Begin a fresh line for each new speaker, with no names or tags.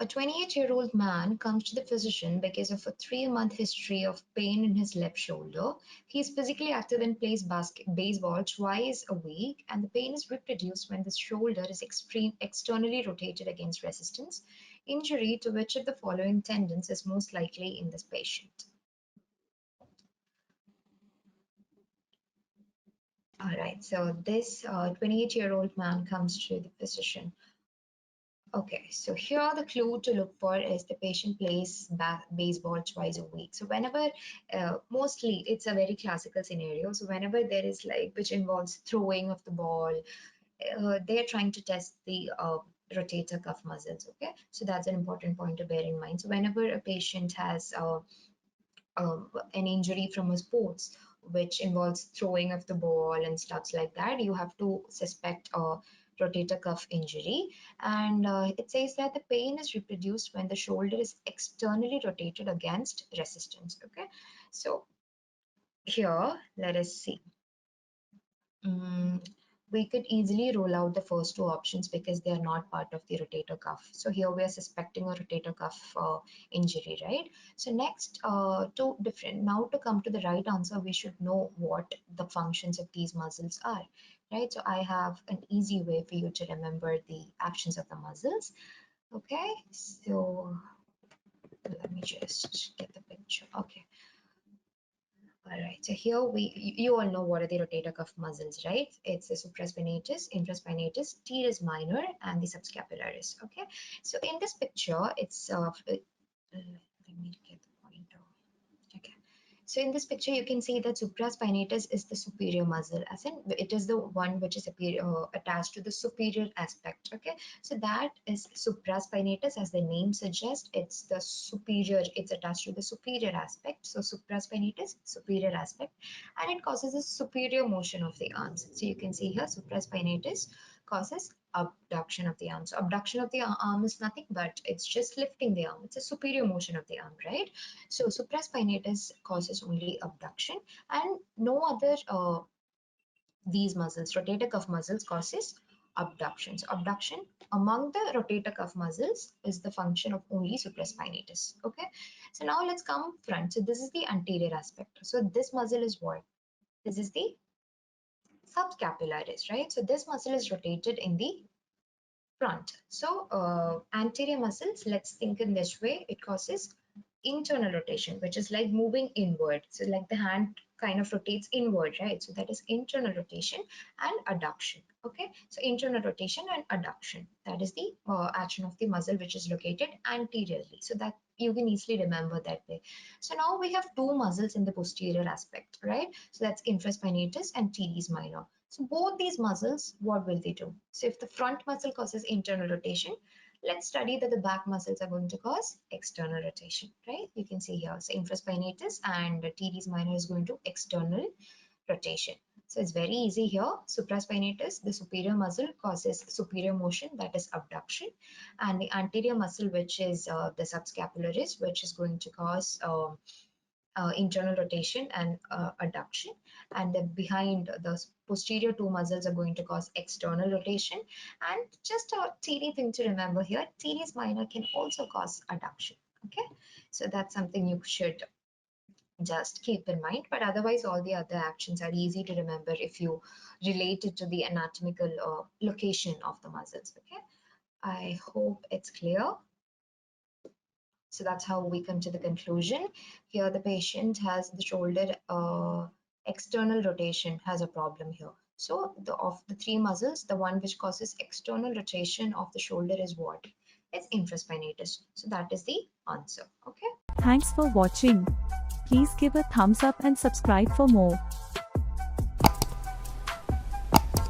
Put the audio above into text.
A 28-year-old man comes to the physician because of a 3-month history of pain in his left shoulder. He is physically active and plays baseball twice a week, and the pain is reproduced when the shoulder is externally rotated against resistance. Injury to which of the following tendons is most likely in this patient? All right, so this 28-year-old man comes to the physician. Okay, so here the clue to look for is the patient plays baseball twice a week. So whenever, mostly it's a very classical scenario. So whenever there is like, which involves throwing of the ball, they are trying to test the rotator cuff muscles. Okay, so that's an important point to bear in mind. So whenever a patient has an injury from a sports, which involves throwing of the ball and stuff like that, you have to suspect a rotator cuff injury. And it says that the pain is reproduced when the shoulder is externally rotated against resistance. Okay, so here let us see. We could easily rule out the first two options because they are not part of the rotator cuff. So here we are suspecting a rotator cuff injury, right? So next, two different. Now to come to the right answer, we should know what the functions of these muscles are, right? So I have an easy way for you to remember the actions of the muscles. Okay, so let me just get the picture. Okay. All right, so here you all know what are the rotator cuff muscles, right? It's the supraspinatus, infraspinatus, teres minor, and the subscapularis. Okay, so in this picture, it's let me get the pointer. Okay, so in this picture, you can see that supraspinatus is the superior muscle, as in it is the one which is attached to the superior aspect. Okay, so that is supraspinatus, as the name suggests. It's the superior. It's attached to the superior aspect. So supraspinatus, superior aspect, and it causes a superior motion of the arms. So you can see here, supraspinatus causes abduction of the arm. So abduction of the arm is nothing but it's just lifting the arm. It's a superior motion of the arm, right? So supraspinatus causes only abduction, and no other these muscles, rotator cuff muscles, causes abduction. So abduction among the rotator cuff muscles is the function of only supraspinatus. Okay. So now let's come front. So this is the anterior aspect. So this muscle is what? This is the subscapularis, right? So this muscle is rotated in the front. So anterior muscles, let's think in this way, it causes internal rotation, which is like moving inward. So like the hand kind of rotates inward, right? So that is internal rotation and adduction. Okay, so internal rotation and adduction, that is the action of the muscle which is located anteriorly. So that you can easily remember that way. So now we have two muscles in the posterior aspect, right? So that's infraspinatus and teres minor. So both these muscles, what will they do? So if the front muscle causes internal rotation, let's study that the back muscles are going to cause external rotation, right? You can see here, so infraspinatus and teres minor is going to external rotation. So it's very easy here. Supraspinatus, the superior muscle, causes superior motion, that is abduction, and the anterior muscle, which is the subscapularis, which is going to cause internal rotation and adduction, and then behind the posterior two muscles are going to cause external rotation. And just a teeny thing to remember here, teres minor can also cause adduction. Okay, so that's something you should just keep in mind, but otherwise all the other actions are easy to remember if you relate it to the anatomical location of the muscles. Okay, I hope it's clear. So that's how we come to the conclusion. Here the patient has the shoulder external rotation has a problem here. So of the three muscles, the one which causes external rotation of the shoulder is what? It's infraspinatus. So that is the answer. Okay.
Thanks for watching. Please give a thumbs up and subscribe for more.